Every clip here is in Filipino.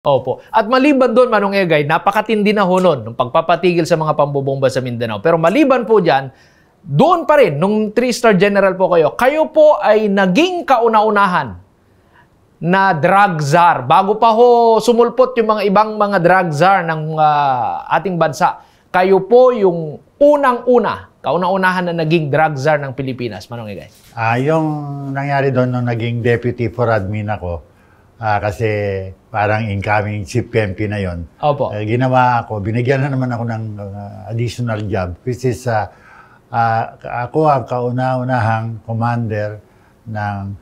Opo. At maliban doon, Manong Egay, napakatindi na ho nun, ng pagpapatigil sa mga pambobomba sa Mindanao. Pero maliban po dyan, doon pa rin, nung 3-star general po kayo po ay naging kauna-unahan na drug czar. Bago pa ho sumulpot yung mga ibang mga drug czar ng ating bansa, kayo po yung unang-una, kauna-unahan na naging drug czar ng Pilipinas, Manong Egay. Yung nangyari doon nung naging deputy for admin ako, kasi parang incoming chief PNP na yon. Opo. Ginawa ako, binigyan na naman ako ng additional job, which is ako ang kauna-unahang commander ng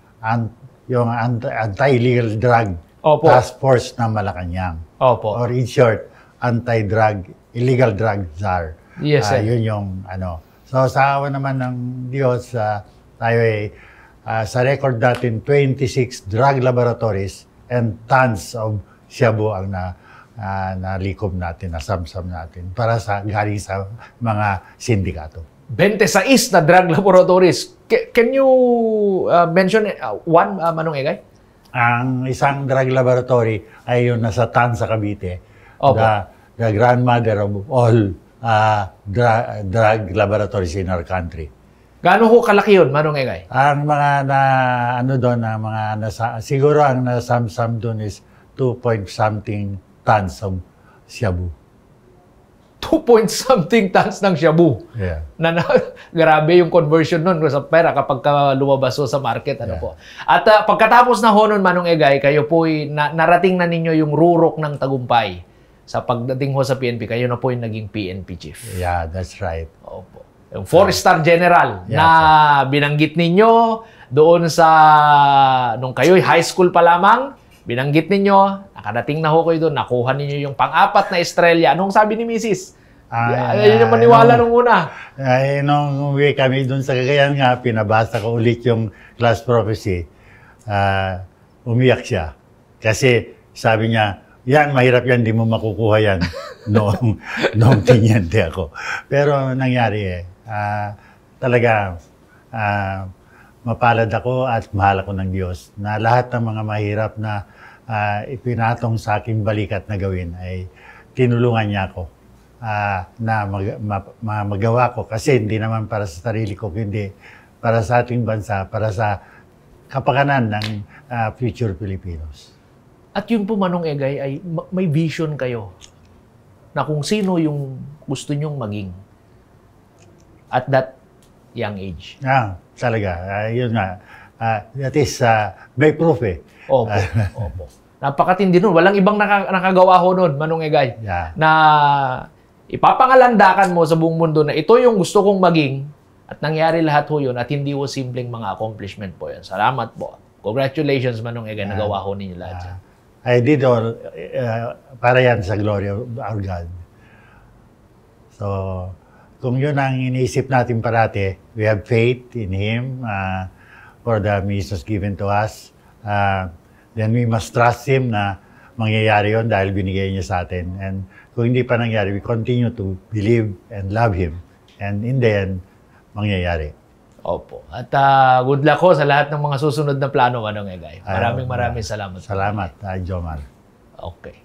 yung anti-illegal drug task force ng Malacanang. Opo. Or in short, illegal drug czar. Yes, sir. Yun yung ano. So sa awa naman ng Diyos, tayo ay sa record natin, 26 drug laboratories and tons of shabu ang nalikom natin, nasamsam natin para galing sa mga sindikato. 26 na drug laboratories. Can you mention one, Manong Egay? Ang isang drug laboratory ay yung nasa Tan sa Cavite. Opo. The grandmother of all drug laboratories in our country. Gaano ho kalaki yun, Manong Egay? Ang mga siguro ang nasamsam doon is 2-point-something tons of shabu. 2-point-something tons ng shabu. Yeah. Grabe yung conversion nun sa pera kapag lumabas sa market. Ano Yeah. po. At pagkatapos na ho nun, Manong Egay, kayo po narating na ninyo yung rurok ng tagumpay. Sa pagdating ho sa PNP, kayo na po yung naging PNP chief. Yeah, that's right. Opo. Yung 4-star general na binanggit ninyo doon nung kayo'y high school pa lamang, binanggit ninyo, nakadating na ho kayo doon, nakuha ninyo yung pang-4 na estrella. Anong sabi ni Mrs.? Ayun yung maniwala nung una. Nung uwi kami doon sa Cagayan nga, pinabasa ko ulit yung class prophecy. Umiyak siya. Kasi sabi niya, yan, mahirap yan, di mo makukuha yan noong tinyente ako. Pero nangyari talaga mapalad ako at mahal ako ng Diyos na lahat ng mga mahirap na ipinatong sa aking balikat na gawin ay tinulungan niya ako na magawa ko kasi hindi naman para sa sarili ko, kundi para sa ating bansa, para sa kapakanan ng future Filipinos. At yun po, Manong Egay, ay may vision kayo na kung sino yung gusto nyong maging at that young age. Talaga. Yun nga. That is, may proof eh. Opo. Opo. Napakatindi nun. Walang ibang nakagawa ho nun, Manong Egay. Yeah. Na ipapangalandakan mo sa buong mundo na ito yung gusto kong maging at nangyari lahat ho yun at hindi ho simpleng mga accomplishment po yun. Salamat po. Congratulations, Manong Egay. Nagawa ho ninyo lahat yan. I did all para yan sa glory of our God. So, kung yun ang iniisip natin parati, we have faith in Him for the missions given to us. Then we must trust Him na mangyayari yun dahil binigay niya sa atin. And kung hindi pa nangyari, we continue to believe and love Him. And in the end, mangyayari. Opo. At good luck ho sa lahat ng mga susunod na plano, Manong Egay. Maraming salamat. Salamat, Jomar. Okay.